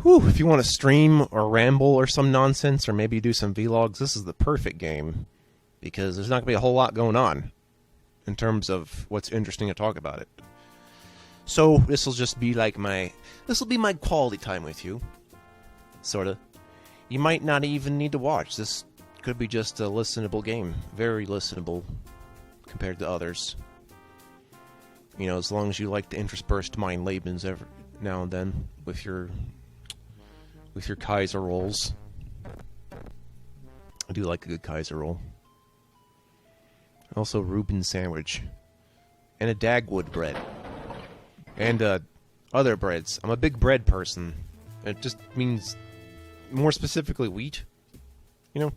Whew, if you want to stream or ramble or some nonsense, or maybe do some vlogs, this is the perfect game. Because there's not going to be a whole lot going on in terms of what's interesting to talk about it. So, this will just be like this will be my quality time with you. Sorta. You might not even need to watch. This could be just a listenable game. Very listenable compared to others. You know, as long as you like to intersperse mein Lebens every now and then with your Kaiser rolls. I do like a good Kaiser roll. Also, Reuben sandwich. And a Dagwood bread. And other breads. I'm a big bread person. It just means, more specifically, wheat. You know?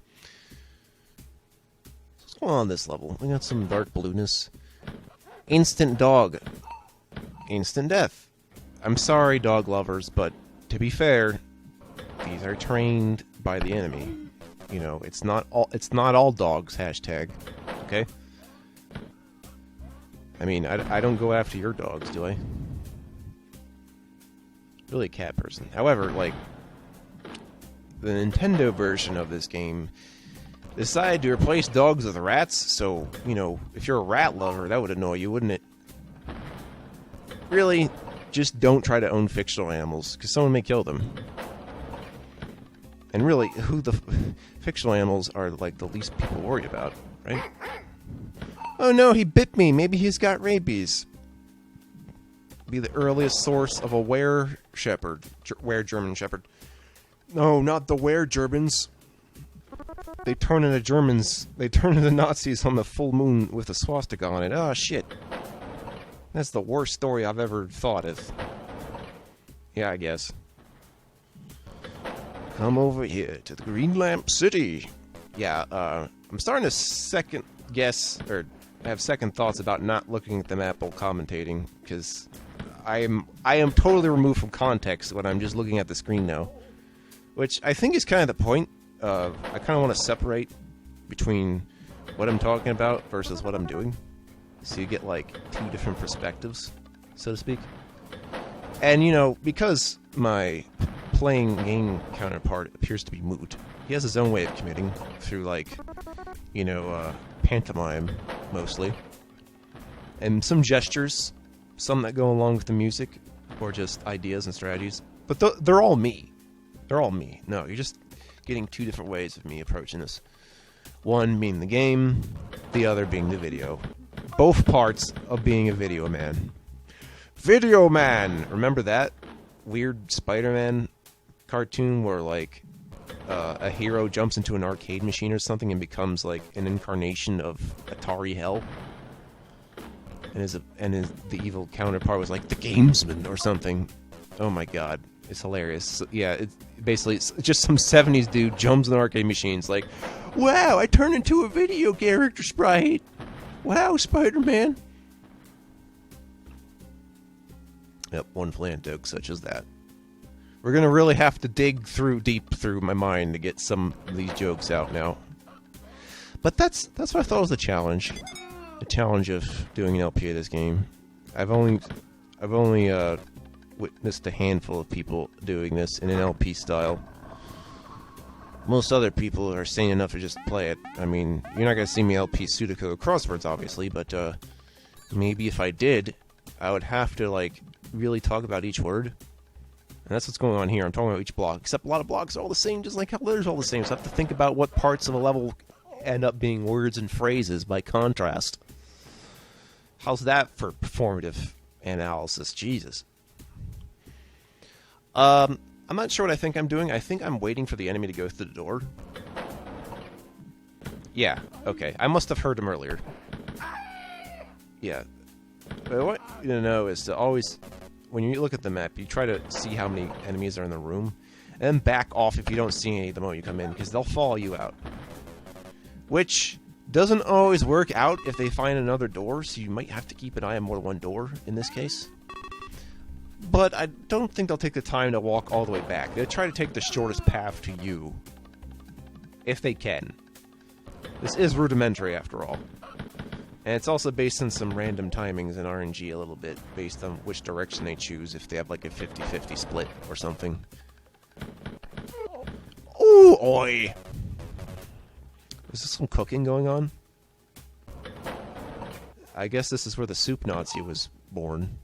What's going on this level? We got some dark blueness. Instant dog. Instant death. I'm sorry, dog lovers, but to be fair, these are trained by the enemy. You know, it's not all dogs, hashtag. Okay? I mean, I don't go after your dogs, do I? Really a cat person. However, like, the Nintendo version of this game decided to replace dogs with rats, so, you know, if you're a rat lover, that would annoy you, wouldn't it? Really, just don't try to own fictional animals, because someone may kill them. And really, fictional animals are, like, the least people worry about, right? Oh no, he bit me, maybe he's got rabies. Be the earliest source of a were German shepherd. No, not the were Germans. They turn into Germans. They turn into Nazis on the full moon with a swastika on it. Oh, shit. That's the worst story I've ever thought of. Yeah, I guess. Come over here to the Green Lamp City. Yeah, I'm starting to second guess, or have second thoughts about not looking at the map while commentating, because I am totally removed from context when I'm just looking at the screen now. Which I think is kind of the point. I kind of want to separate between what I'm talking about versus what I'm doing. So you get, like, two different perspectives, so to speak. And, you know, because my playing game counterpart appears to be moot, he has his own way of committing through, like, you know, pantomime, mostly. And some gestures, some that go along with the music, or just ideas and strategies. But they're all me. They're all me. No, you're just getting two different ways of me approaching this. One being the game, the other being the video. Both parts of being a video man. Video man! Remember that weird Spider-Man cartoon where, like, a hero jumps into an arcade machine or something and becomes, like, an incarnation of Atari hell? And the evil counterpart was like the gamesman or something. Oh my god. It's hilarious. So, yeah, it's just some 70s dude jumps in the arcade machines like, wow, I turned into a video character sprite. Wow, Spider-Man. Yep, one flan joke such as that. We're gonna really have to dig deep through my mind to get some of these jokes out now. But that's what I thought was the challenge. The challenge of doing an LP of this game. I've only witnessed a handful of people doing this in an LP style. Most other people are sane enough to just play it. I mean, you're not going to see me LP Sudoku crosswords, obviously, but maybe if I did, I would have to, like, really talk about each word. And that's what's going on here. I'm talking about each block. Except a lot of blocks are all the same, just like how letters are all the same. So I have to think about what parts of a level end up being words and phrases by contrast. How's that for performative analysis? Jesus. I'm not sure what I think I'm doing. I think I'm waiting for the enemy to go through the door. Yeah, okay. I must have heard him earlier. Yeah. But what you know is to always, when you look at the map, you try to see how many enemies are in the room, and then back off if you don't see any the moment you come in, because they'll follow you out. Which doesn't always work out if they find another door, so you might have to keep an eye on more than one door in this case. But I don't think they'll take the time to walk all the way back. They'll try to take the shortest path to you. If they can. This is rudimentary, after all. And it's also based on some random timings in RNG a little bit, based on which direction they choose, if they have like a 50-50 split or something. Ooh, oi! Is there some cooking going on? I guess this is where the soup Nazi was born.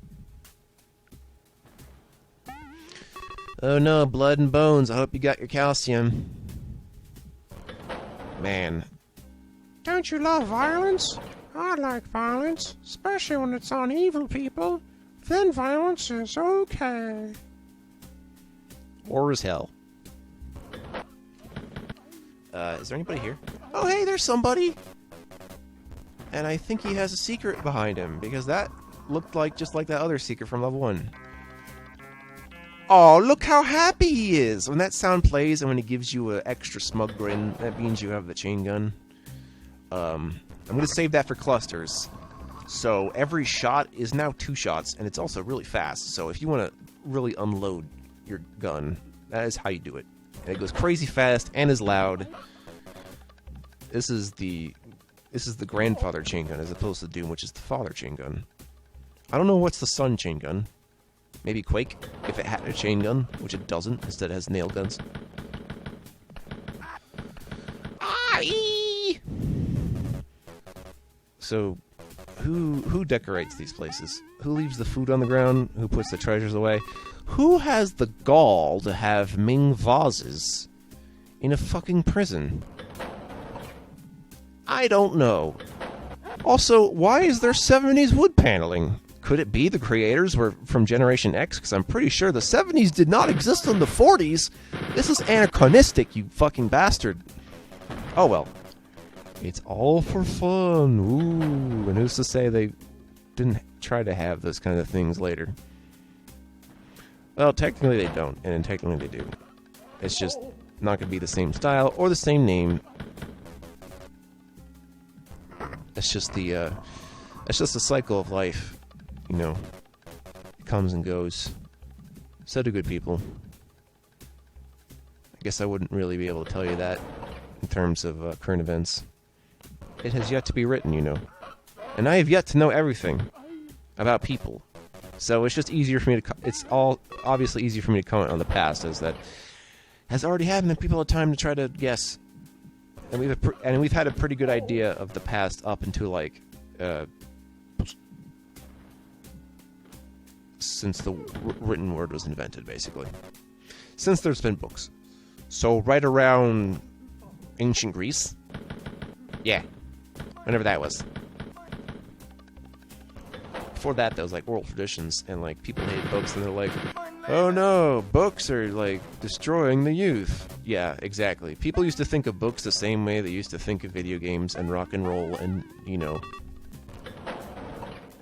Oh no, blood and bones. I hope you got your calcium. Man. Don't you love violence? I like violence, especially when it's on evil people. Then violence is okay. War is hell. Is there anybody here? Oh, hey, there's somebody! And I think he has a secret behind him, because that looked like just like that other secret from level 1. Oh, look how happy he is! When that sound plays and when he gives you an extra smug grin, that means you have the chain gun. I'm gonna save that for clusters. So every shot is now 2 shots, and it's also really fast. So if you want to really unload your gun, that is how you do it. And it goes crazy fast and is loud. This is the grandfather chain gun as opposed to Doom, which is the father chain gun. I don't know what's the son chain gun. Maybe Quake, if it had a chain gun, which it doesn't. Instead it has nail guns. So, who decorates these places? Who leaves the food on the ground? Who puts the treasures away? Who has the gall to have Ming vases in a fucking prison? I don't know. Also, why is there 70s wood paneling? Could it be the creators were from Generation X? Because I'm pretty sure the 70s did not exist in the 40s. This is anachronistic, you fucking bastard. Oh well. It's all for fun. Ooh, and who's to say they didn't try to have those kind of things later? Well, technically they don't, and technically they do. It's just not going to be the same style or the same name. It's just the cycle of life, you know. It comes and goes. So do good people. I guess I wouldn't really be able to tell you that in terms of current events. It has yet to be written, you know. And I have yet to know everything about people. So it's just easier for me to... It's all obviously easier for me to comment on the past, as that has already happened, and people have time to try to guess. And we've had a pretty good idea of the past up until, like, since the written word was invented, basically. Since there's been books. So right around ancient Greece. Yeah. Whenever that was. Before that, there was, like, oral traditions, and, like, people hated books, and they're like, oh no, books are, like, destroying the youth. Yeah, exactly. People used to think of books the same way they used to think of video games and rock and roll and, you know,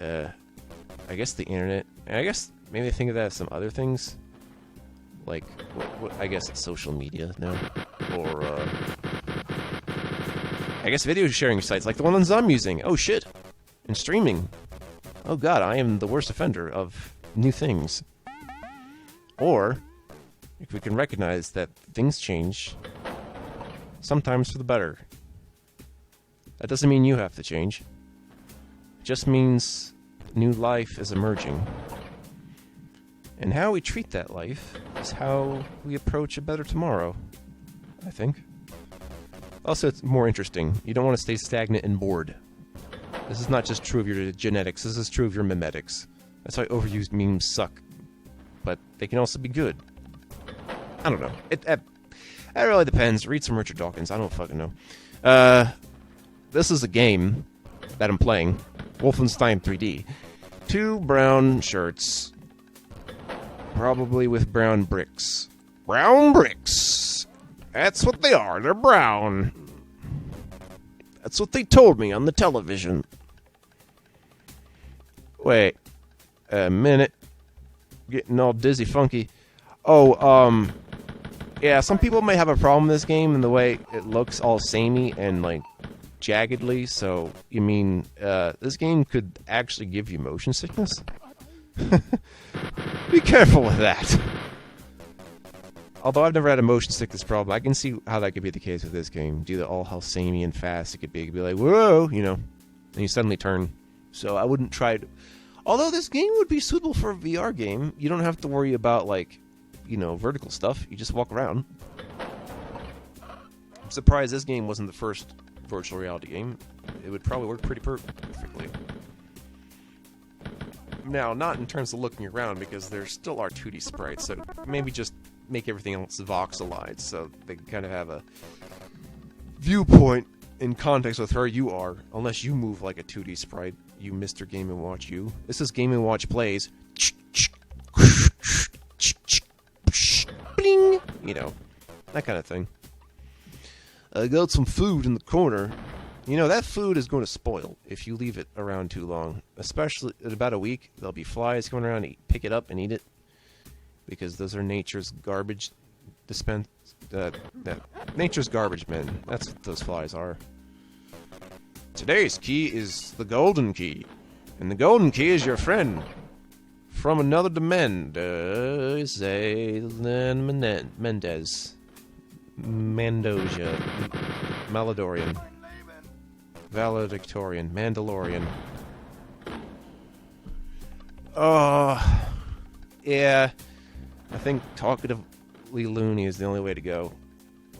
I guess the internet. And I guess maybe they think of that as some other things. Like, I guess it's social media now. Or, I guess video sharing sites like the ones I'm using. Oh shit. And streaming. Oh god, I am the worst offender of new things. Or, if we can recognize that things change, sometimes for the better. That doesn't mean you have to change. It just means new life is emerging. And how we treat that life is how we approach a better tomorrow, I think. Also, it's more interesting. You don't want to stay stagnant and bored. This is not just true of your genetics, this is true of your mimetics. That's why overused memes suck. But they can also be good. I don't know. It really depends. Read some Richard Dawkins. I don't fucking know. This is a game that I'm playing. Wolfenstein 3D. 2 brown shirts. Probably with brown bricks. Brown bricks! That's what they are. They're brown. That's what they told me on the television. Wait a minute. Getting all dizzy funky. Oh, yeah, some people may have a problem with this game in the way it looks all samey and, like, jaggedly, so, you mean, this game could actually give you motion sickness? Be careful with that. Although I've never had a motion sickness problem, I can see how that could be the case with this game. Due to all how samey and fast it could be. It could be like, whoa, you know, and you suddenly turn. So I wouldn't try to... Although this game would be suitable for a VR game, you don't have to worry about, like, you know, vertical stuff. You just walk around. surprised this game wasn't the first virtual reality game. It would probably work pretty perfectly. Now, not in terms of looking around, because there still are 2D sprites, so maybe just make everything else voxelized, so they can kind of have a viewpoint in context with where you are, unless you move like a 2D sprite, you Mr. Game & Watch you. This is Game & Watch Plays. Bling! You know, that kind of thing. I got some food in the corner. You know, that food is going to spoil if you leave it around too long. Especially in about a week, there'll be flies going around, pick it up and eat it. Because those are nature's garbage nature's garbage men. That's what those flies are. Today's key is the golden key. And the golden key is your friend. From another dimension. Say Mendez. Mandoja. Maladorian. Valedictorian. Mandalorian. Yeah. I think talkatively loony is the only way to go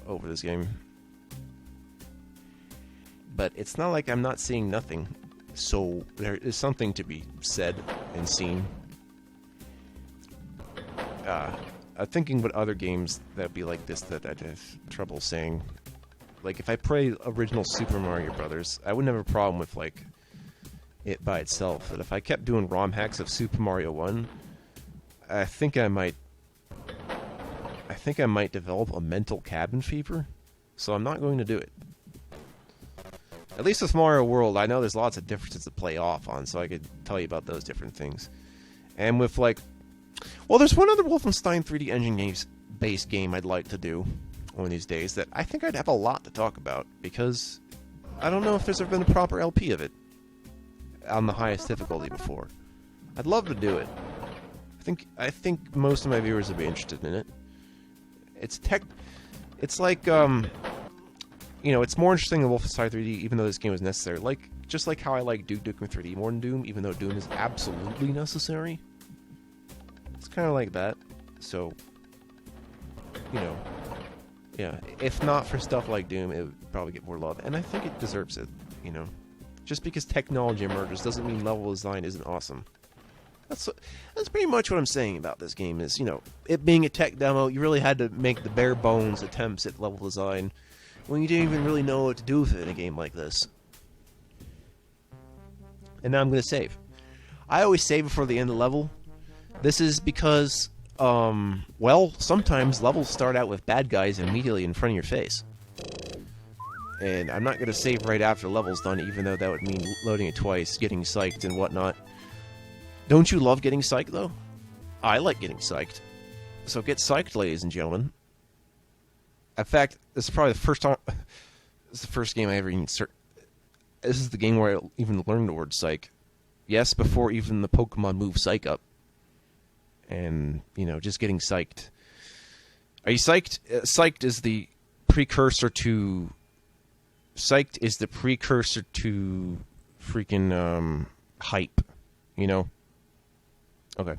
over this game. But it's not like I'm not seeing nothing. So there is something to be said and seen. I'm thinking about other games that'd be like this that I'd have trouble saying. Like, if I play original Super Mario Brothers, I wouldn't have a problem with, like, it by itself. But if I kept doing ROM hacks of Super Mario 1, I think I might develop a mental cabin fever. So I'm not going to do it. At least with Mario World, I know there's lots of differences to play off on, so I could tell you about those different things. And with, like... Well, there's one other Wolfenstein 3D engine-based game I'd like to do one of these days that I think I'd have a lot to talk about, because I don't know if there's ever been a proper LP of it on the highest difficulty before. I'd love to do it. I think most of my viewers would be interested in it. It's like, you know, it's more interesting than Wolfenstein 3D, even though this game is necessary. Just like how I like Duke Nukem 3D more than Doom, even though Doom is absolutely necessary. It's kind of like that. So, you know, yeah. If not for stuff like Doom, it would probably get more love, and I think it deserves it. You know, just because technology emerges doesn't mean level design isn't awesome. That's pretty much what I'm saying about this game. Is, you know, it being a tech demo, you really had to make the bare bones attempts at level design when you didn't even really know what to do with it in a game like this. And now I'm going to save. I always save before the end of the level. This is because, well, sometimes levels start out with bad guys immediately in front of your face. And I'm not going to save right after the level's done, even though that would mean loading it twice, getting psyched and whatnot. Don't you love getting psyched, though? I like getting psyched. So get psyched, ladies and gentlemen. In fact, this is probably the first time... This is the first game I ever even... This is the game where I even learned the word psych. Yes, before even the Pokemon move Psych Up. And, you know, just getting psyched. Are you psyched? Psyched is the precursor to... Psyched is the precursor to freaking hype. You know? Okay.